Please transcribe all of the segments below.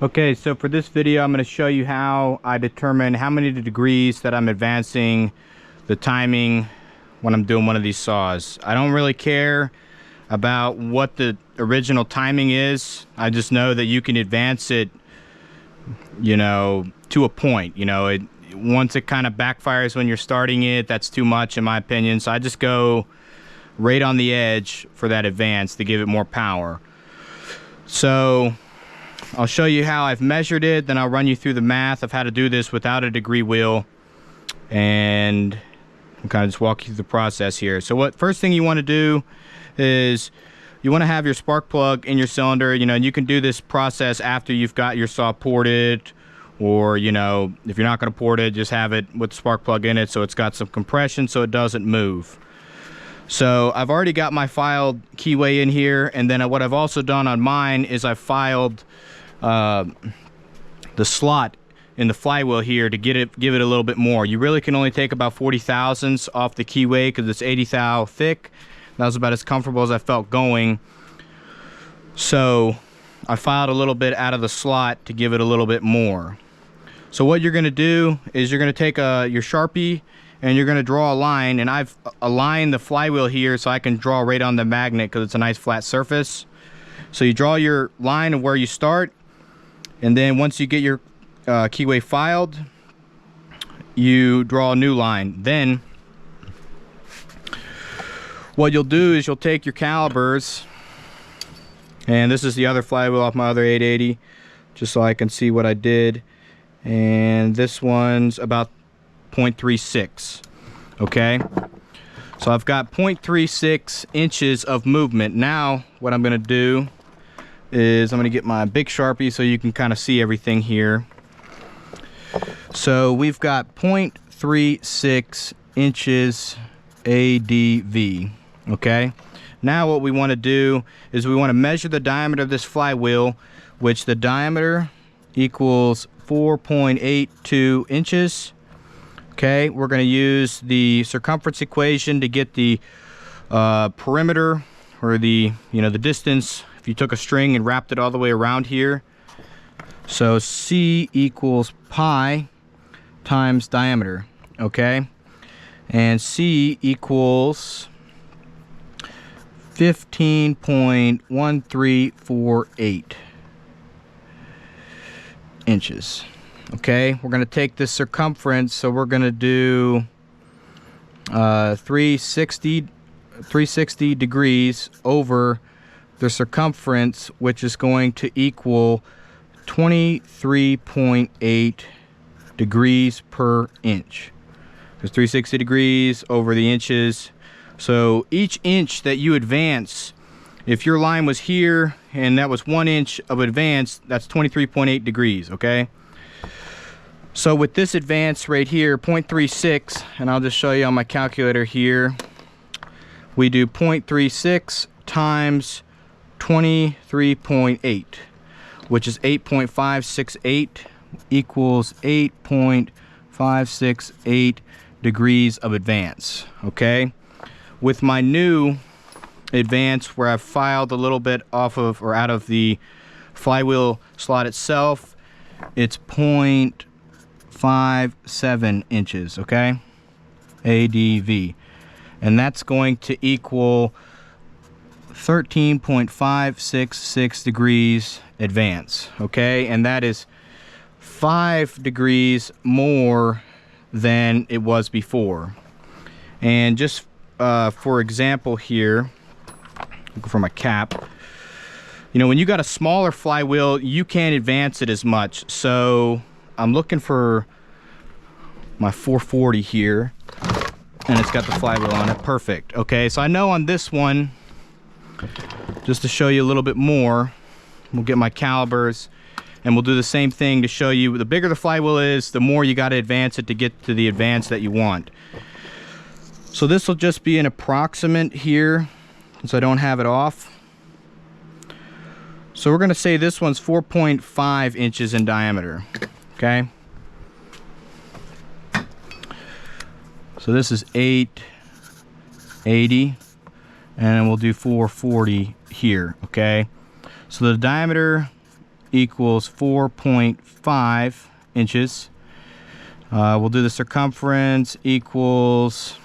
Okay, so for this video, I'm going to show you how I determine how many degrees that I'm advancing the timing when I'm doing one of these saws. I don't really care about what the original timing is. I just know that you can advance it, you know, to a point. You know, once it kind of backfires when you're starting it, that's too much in my opinion. So I just go right on the edge for that advance to give it more power. So I'll show you how I've measured it, then I'll run you through the math of how to do this without a degree wheel, and I'll kind of just walk you through the process here. So first thing you want to do is you want to have your spark plug in your cylinder. You know, and you can do this process after you've got your saw ported, or, you know, if you're not going to port it, just have it with the spark plug in it so it's got some compression so it doesn't move. So I've already got my filed keyway in here, and then what I've also done on mine is I've filed the slot in the flywheel here to give it a little bit more. You really can only take about 40 thousandths off the keyway because it's 80 thou thick. That was about as comfortable as I felt going. So I filed a little bit out of the slot to give it a little bit more. So what you're going to do is you're going to take your Sharpie and you're going to draw a line, and I've aligned the flywheel here so I can draw right on the magnet because it's a nice flat surface. So you draw your line of where you start, and then once you get your keyway filed, you draw a new line. Then what you'll do is you'll take your calipers, and this is the other flywheel off my other 880, just so I can see what I did. And this one's about 0.36. okay, so I've got 0.36 inches of movement. Now what I'm going to do is I'm going to get my big Sharpie so you can kind of see everything here. So we've got 0.36 inches ADV. Okay, now what we want to do is we want to measure the diameter of this flywheel, which the diameter equals 4.82 inches. Okay, we're going to use the circumference equation to get the perimeter, or the distance if you took a string and wrapped it all the way around here. So C equals pi times diameter. Okay, and C equals 15.1348 inches. Okay, we're going to take this circumference, so we're going to do 360 degrees over the circumference, which is going to equal 23.8 degrees per inch. There's 360 degrees over the inches. So each inch that you advance, if your line was here and that was 1 inch of advance, that's 23.8 degrees, okay? So with this advance right here, 0.36, and I'll just show you on my calculator here, we do 0.36 times 23.8, which is 8.568, equals 8.568 degrees of advance. Okay, with my new advance where I've filed a little bit off of or out of the flywheel slot itself, it's 0.57 inches, okay, ADV, and that's going to equal 13.566 degrees advance. Okay, and that is 5 degrees more than it was before. And just for example here, looking for my cap, you know, when you got a smaller flywheel, you can't advance it as much. So I'm looking for my 440 here, and it's got the flywheel on it. Perfect. Okay, so I know on this one, just to show you a little bit more, we'll get my calipers and we'll do the same thing to show you the bigger the flywheel is, the more you got to advance it to get to the advance that you want. So this will just be an approximate here since I don't have it off. So we're going to say this one's 4.5 inches in diameter. Okay, so this is 880, and we'll do 440 here. Okay, so the diameter equals 4.5 inches. We'll do the circumference equals,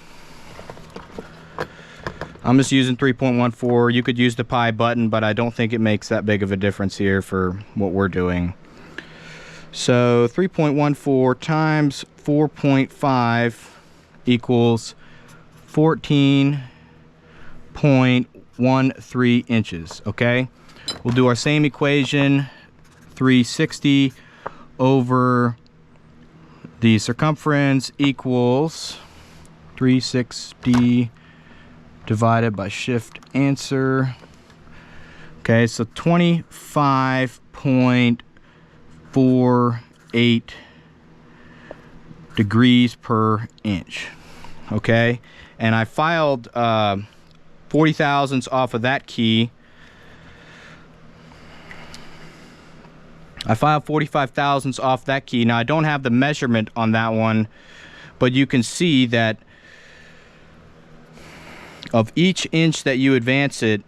I'm just using 3.14. You could use the pi button, but I don't think it makes that big of a difference here for what we're doing. So 3.14 times 4.5 equals 14.13 inches, okay? We'll do our same equation, 360 over the circumference equals 360 divided by shift answer. Okay, so 25.48 degrees per inch. Okay, and I filed 40 thousandths off of that key. I filed 45 thousandths off that key. Now I don't have the measurement on that one, but you can see that of each inch that you advance it,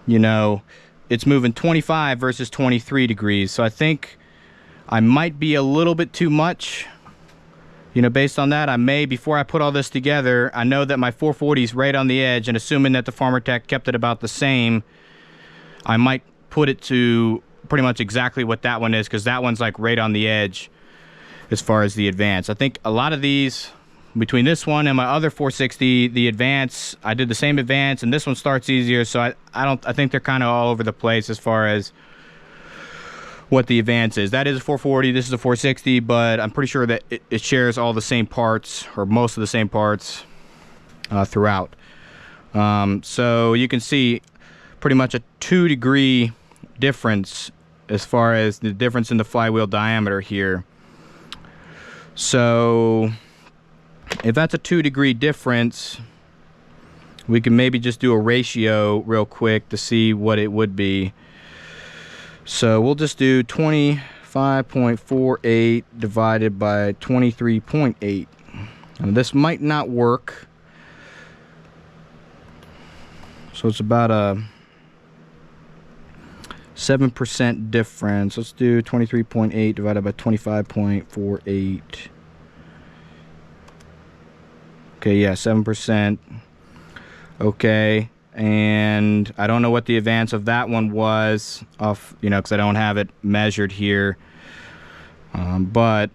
you know, it's moving 25 versus 23 degrees. So I think I might be a little bit too much. You know, based on that, I may, before I put all this together, I know that my 440 is right on the edge, and assuming that the Farmer Tech kept it about the same, I might put it to pretty much exactly what that one is, because that one's like right on the edge as far as the advance. I think a lot of these, between this one and my other 460, the advance, I did the same advance, and this one starts easier, so I think they're kind of all over the place as far as what the advance is. That is a 440, this is a 460, but I'm pretty sure that it shares all the same parts, or most of the same parts throughout. So you can see pretty much a 2 degree difference as far as the difference in the flywheel diameter here. So if that's a 2 degree difference, we can maybe just do a ratio real quick to see what it would be. So we'll just do 25.48 divided by 23.8. And this might not work. So it's about a 7% difference. Let's do 23.8 divided by 25.48. Okay, yeah, 7%. Okay. And I don't know what the advance of that one was off, you know, because I don't have it measured here. But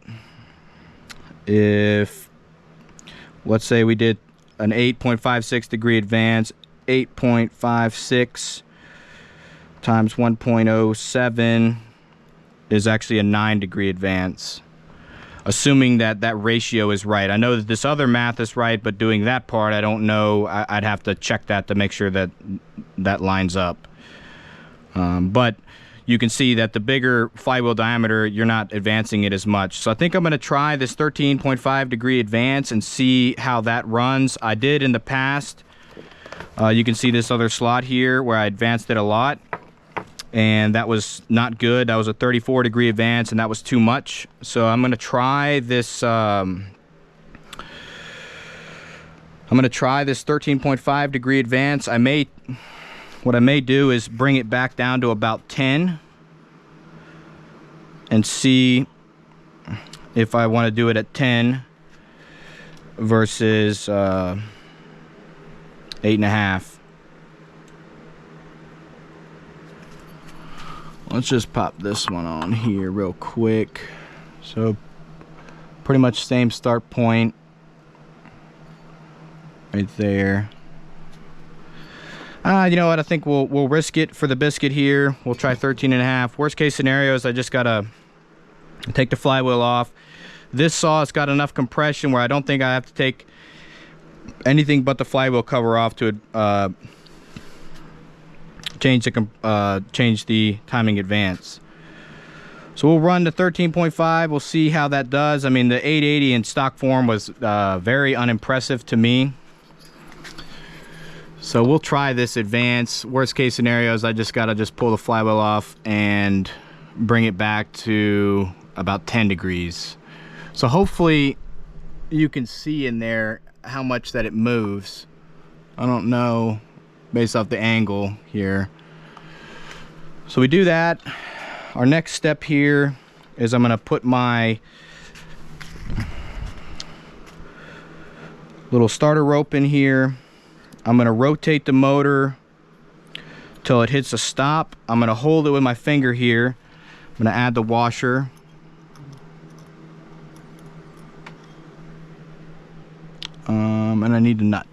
if, let's say we did an 8.56 degree advance, 8.56 times 1.07 is actually a 9 degree advance, assuming that that ratio is right. I know that this other math is right, but doing that part, I don't know. I'd have to check that to make sure that that lines up. But you can see that the bigger flywheel diameter, you're not advancing it as much. So I think I'm going to try this 13.5 degree advance and see how that runs. I did in the past. You can see this other slot here where I advanced it a lot, and that was not good. That was a 34 degree advance, and that was too much. So I'm going to try this. I'm going to try this 13.5 degree advance. What I may do is bring it back down to about 10 and see if I want to do it at 10 versus 8.5. Let's just pop this one on here real quick. So pretty much same start point right there. You know what, I think we'll risk it for the biscuit here. We'll try 13.5. Worst case scenario is I just gotta take the flywheel off. This saw has got enough compression where I don't think I have to take anything but the flywheel cover off to change the timing advance. So we'll run the 13.5. We'll see how that does. I mean, the 880 in stock form was very unimpressive to me. So we'll try this advance. Worst case scenario is I just gotta pull the flywheel off and bring it back to about 10 degrees. So hopefully you can see in there how much that it moves. I don't know based off the angle here. So we do that. our next step here is I'm going to put my little starter rope in here. I'm going to rotate the motor till it hits a stop. I'm going to hold it with my finger here. I'm going to add the washer. And I need a nut.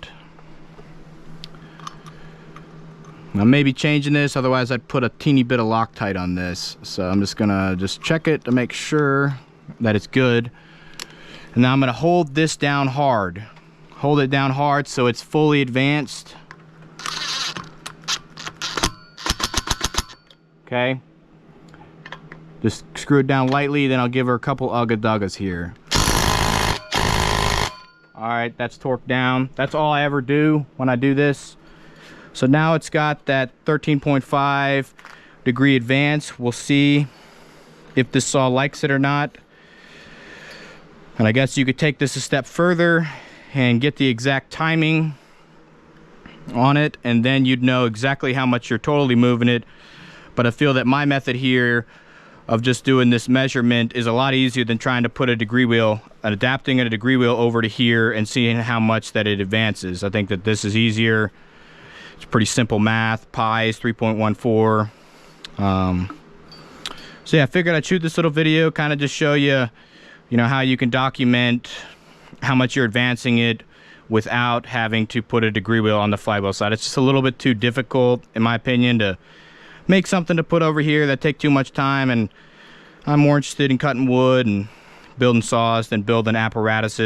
I may be changing this, otherwise I'd put a teeny bit of Loctite on this. So I'm just gonna check it to make sure that it's good. And now I'm gonna hold this down hard. Hold it down hard so it's fully advanced. Okay. Just screw it down lightly, then I'll give her a couple ugga-duggas here. Alright, that's torqued down. That's all I ever do when I do this. So now it's got that 13.5 degree advance. We'll see if this saw likes it or not. And I guess you could take this a step further and get the exact timing on it, and then you'd know exactly how much you're totally moving it. But I feel that my method here of just doing this measurement is a lot easier than trying to put a degree wheel, adapting a degree wheel over to here and seeing how much that it advances. I think that this is easier. It's pretty simple math. Pi is 3.14. So yeah, I figured I'd shoot this little video, kind of just show you, how you can document how much you're advancing it without having to put a degree wheel on the flywheel side. It's just a little bit too difficult, in my opinion, to make something to put over here that take too much time, and I'm more interested in cutting wood and building saws than building apparatuses